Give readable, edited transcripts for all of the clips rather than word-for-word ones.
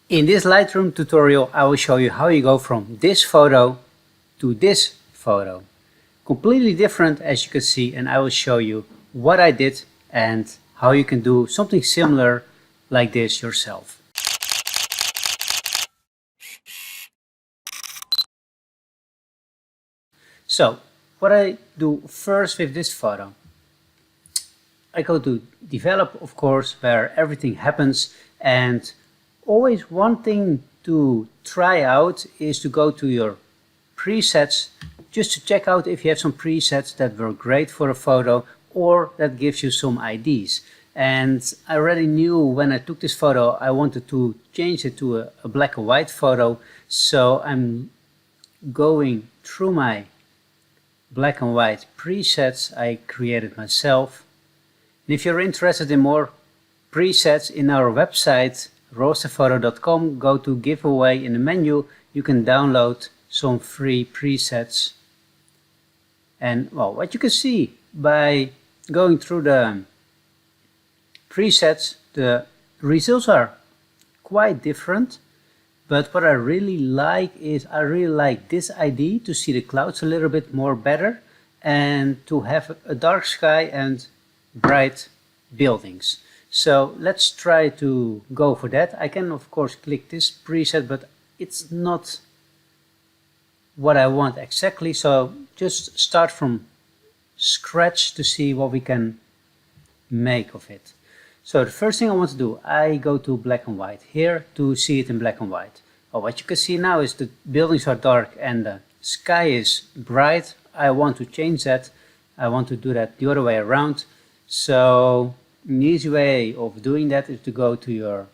In this Lightroom tutorial, I will show you how you go from this photo to this photo. Completely different, as you can see, and I will show you what I did and how you can do something similar like this yourself. So, what I do first with this photo, I go to develop, of course, where everything happens, and always one thing to try out is to go to your presets just to check out if you have some presets that were great for a photo or that gives you some ideas. And I already knew when I took this photo I wanted to change it to a black and white photo, so I'm going through my black and white presets I created myself. And if you're interested in more presets in our website RAWSTERphoto.com, go to giveaway. In the menu you can download some free presets. And well, what you can see by going through the presets, the results are quite different. But what I really like is I really like this idea to see the clouds a little bit more better and to have a dark sky and bright buildings. So let's try to go for that. I can of course click this preset, but it's not what I want exactly. So just start from scratch to see what we can make of it. So the first thing I want to do, I go to black and white here to see it in black and white. Oh, what you can see now is the buildings are dark and the sky is bright. I want to change that. I want to do that the other way around. So an easy way of doing that is to go to your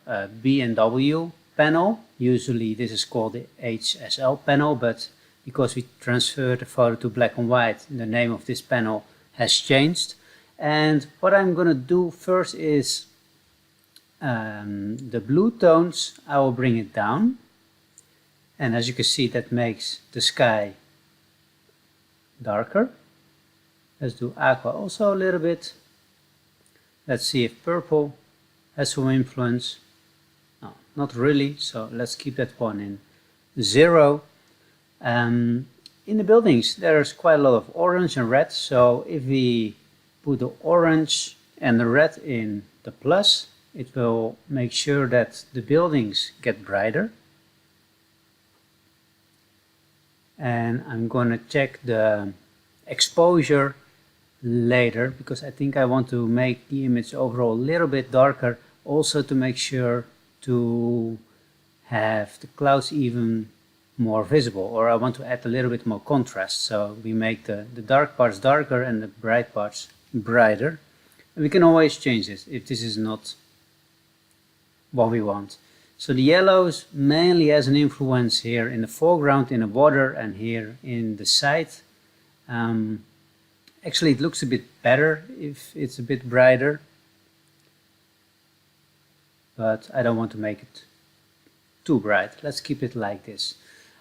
B&W panel. Usually this is called the HSL panel, but because we transferred the photo to black and white, the name of this panel has changed. And what I'm going to do first is the blue tones, I will bring it down. And as you can see, that makes the sky darker. Let's do aqua also a little bit. Let's see if purple has some influence. No, not really, so let's keep that one in 0. In the buildings there's quite a lot of orange and red, so if we put the orange and the red in the plus, it will make sure that the buildings get brighter. And I'm going to check the exposure later because I think I want to make the image overall a little bit darker, also to make sure to have the clouds even more visible, or I want to add a little bit more contrast, so we make the dark parts darker and the bright parts brighter. And we can always change this if this is not what we want. So the yellows mainly has an influence here in the foreground, in the water, and here in the side. Actually it looks a bit better if it's a bit brighter, but I don't want to make it too bright. Let's keep it like this.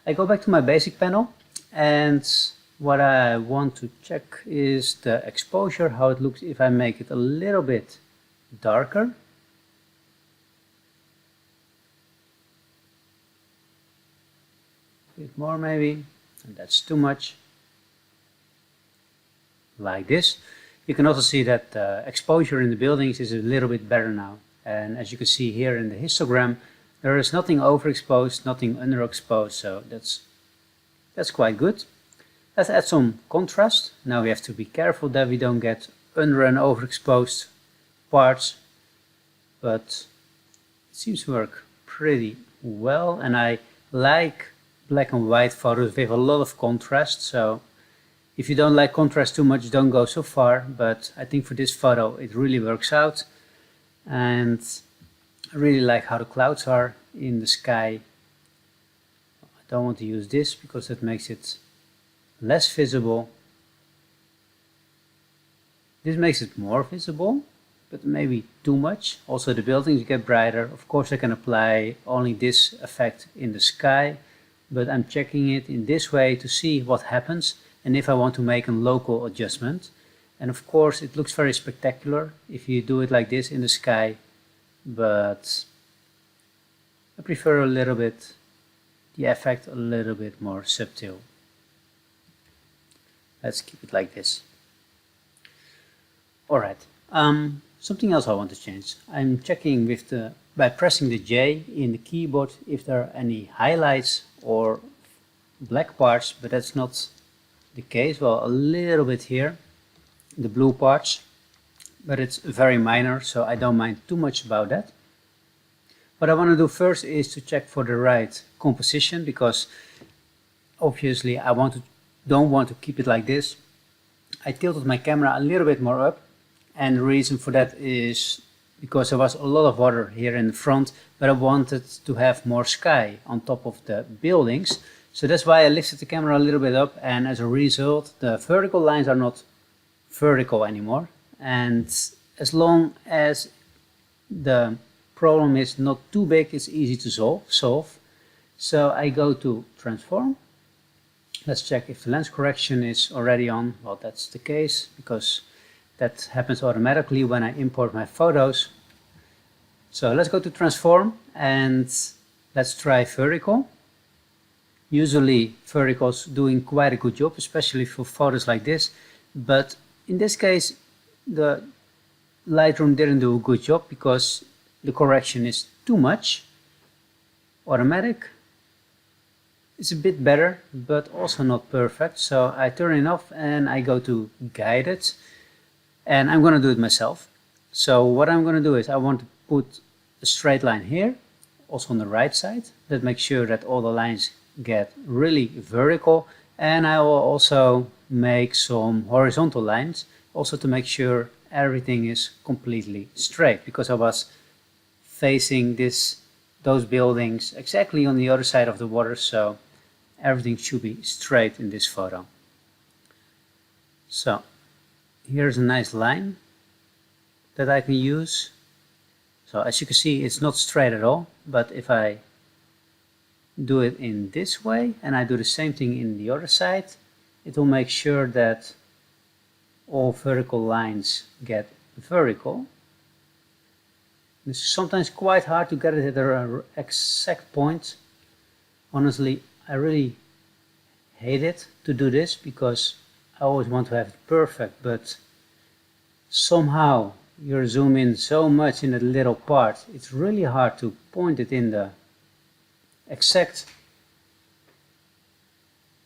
I go back to my basic panel, and what I want to check is the exposure, how it looks if I make it a little bit darker. A bit more maybe, and that's too much. Like this. You can also see that the exposure in the buildings is a little bit better now. And as you can see here in the histogram, there is nothing overexposed, nothing underexposed, so that's quite good. Let's add some contrast. Now we have to be careful that we don't get under and overexposed parts, but it seems to work pretty well. And I like black and white photos with a lot of contrast, so if you don't like contrast too much, don't go so far, but I think for this photo it really works out. And I really like how the clouds are in the sky. I don't want to use this because that makes it less visible. This makes it more visible, but maybe too much. Also the buildings get brighter. Of course I can apply only this effect in the sky, but I'm checking it in this way to see what happens and if I want to make a local adjustment. And of course it looks very spectacular if you do it like this in the sky, but I prefer a little bit, the effect a little bit more subtle. Let's keep it like this. Alright, something else I want to change. I'm checking with by pressing the J in the keyboard if there are any highlights or black parts, but that's not the case. Well, a little bit here, the blue parts, but it's very minor, so I don't mind too much about that. What I want to do first is to check for the right composition, because obviously I don't want to keep it like this. I tilted my camera a little bit more up, and the reason for that is because there was a lot of water here in the front, but I wanted to have more sky on top of the buildings. So that's why I lifted the camera a little bit up, and as a result the vertical lines are not vertical anymore. And as long as the problem is not too big, it's easy to solve. So I go to transform. Let's check if the lens correction is already on. Well, that's the case, because that happens automatically when I import my photos. So let's go to transform and let's try vertical. Usually vertical's doing quite a good job, especially for photos like this, but in this case the Lightroom didn't do a good job because the correction is too much. Automatic is a bit better, but also not perfect, so I turn it off and I go to guided, and I'm going to do it myself. So what I'm going to do is I want to put a straight line here, also on the right side. That makes sure that all the lines get really vertical, and I will also make some horizontal lines also to make sure everything is completely straight, because I was facing those buildings exactly on the other side of the water, so everything should be straight in this photo. So here's a nice line that I can use. So as you can see, it's not straight at all, but if I do it in this way and I do the same thing in the other side, it will make sure that all vertical lines get vertical. It's sometimes quite hard to get it at the exact point. Honestly, I really hate it to do this because I always want to have it perfect, but somehow you zoom in so much in a little part, it's really hard to point it in the exact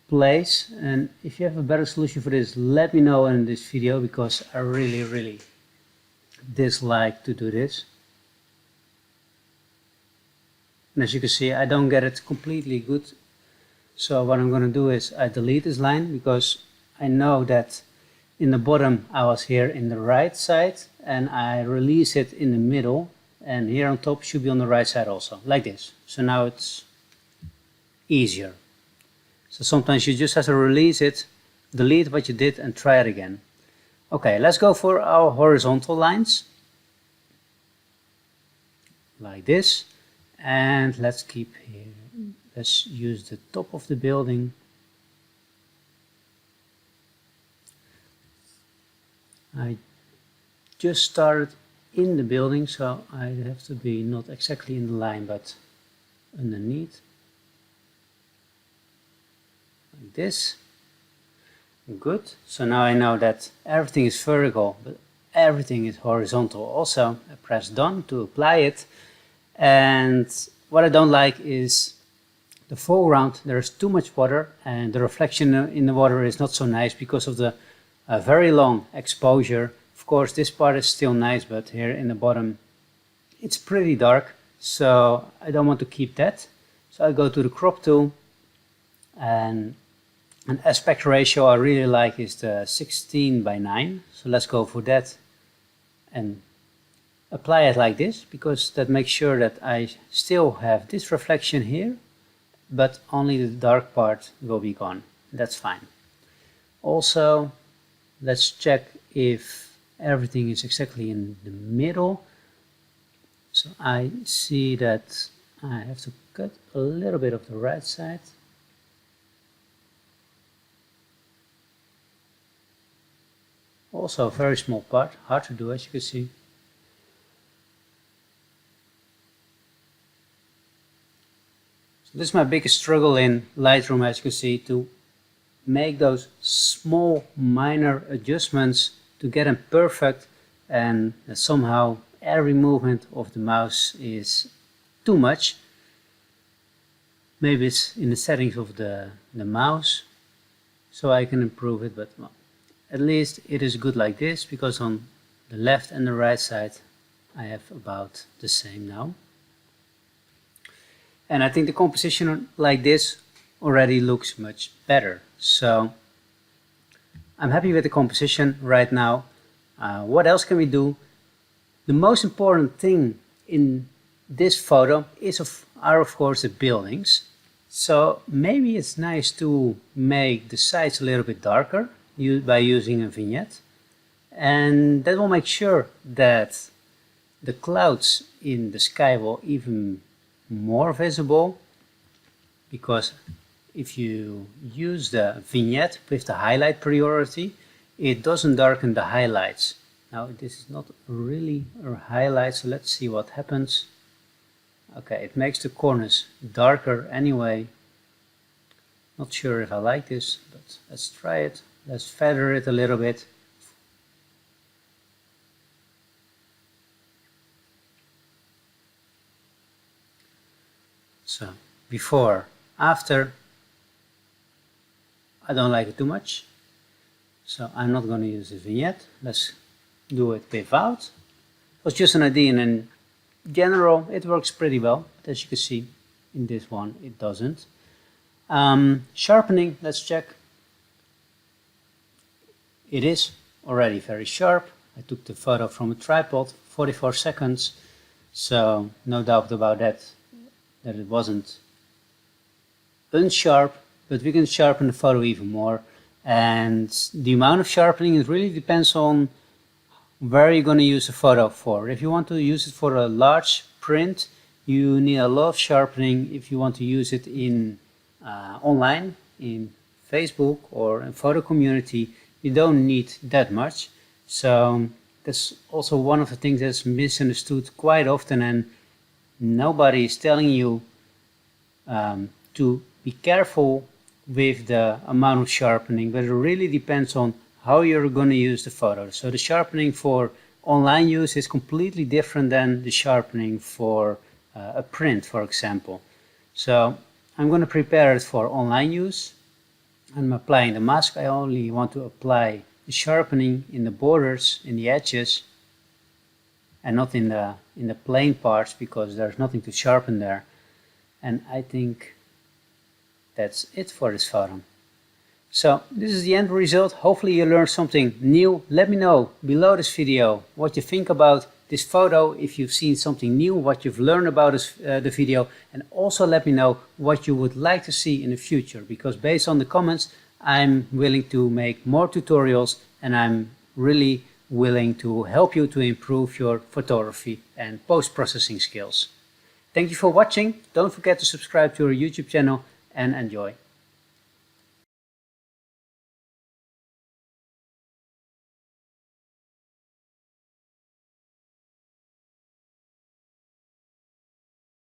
place. And if you have a better solution for this, let me know in this video, because I really dislike to do this. And as you can see, I don't get it completely good. So what I'm going to do is I delete this line, because I know that in the bottom I was here in the right side, and I release it in the middle, and here on top should be on the right side also, like this. So now it's easier. So sometimes you just have to release it, delete what you did, and try it again. Okay, let's go for our horizontal lines, like this. And let's keep here, let's use the top of the building. I just started in the building, so I have to be not exactly in the line, but underneath. Like this. Good. So now I know that everything is vertical, but everything is horizontal also. I press done to apply it. And what I don't like is the foreground. There's too much water, and the reflection in the water is not so nice because of the very long exposure. Of course, this part is still nice, but here in the bottom it's pretty dark, so I don't want to keep that. So I go to the crop tool, and an aspect ratio I really like is the 16:9. So let's go for that and apply it like this, because that makes sure that I still have this reflection here, but only the dark part will be gone. That's fine. Also, let's check if everything is exactly in the middle. So I see that I have to cut a little bit of the right side. Also a very small part, hard to do, as you can see. So this is my biggest struggle in Lightroom, as you can see, to make those small minor adjustments to get them perfect, and somehow every movement of the mouse is too much. Maybe it's in the settings of the mouse, so I can improve it, but well, at least it is good like this, because on the left and the right side I have about the same now. And I think the composition like this already looks much better. So I'm happy with the composition right now. What else can we do? The most important thing in this photo are of course the buildings. So maybe it's nice to make the sides a little bit darker by using a vignette. And that will make sure that the clouds in the sky will even more visible, because if you use the vignette with the highlight priority, it doesn't darken the highlights. Now this is not really a highlight, so let's see what happens. Okay, it makes the corners darker anyway. Not sure if I like this, but let's try it. Let's feather it a little bit. So before, after, I don't like it too much, so I'm not going to use the vignette. Let's do it without. It was just an idea, and in general it works pretty well. But as you can see in this one, it doesn't. Sharpening, let's check. It is already very sharp. I took the photo from a tripod, 44 seconds, so no doubt about that it wasn't unsharp, but we can sharpen the photo even more. And the amount of sharpening, it really depends on where you're going to use the photo for. If you want to use it for a large print, you need a lot of sharpening. If you want to use it in online, in Facebook or in photo community, you don't need that much. So that's also one of the things that's misunderstood quite often, and nobody is telling you to be careful with the amount of sharpening, but it really depends on how you're going to use the photo. So the sharpening for online use is completely different than the sharpening for a print, for example. So I'm going to prepare it for online use. I'm applying the mask. I only want to apply the sharpening in the borders, in the edges, and not in the plain parts, because there's nothing to sharpen there. And I think that's it for this photo. So this is the end result. Hopefully you learned something new. Let me know below this video what you think about this photo, if you've seen something new, what you've learned about the video, and also let me know what you would like to see in the future, because based on the comments I'm willing to make more tutorials, and I'm really willing to help you to improve your photography and post-processing skills. Thank you for watching. Don't forget to subscribe to our YouTube channel, and enjoy.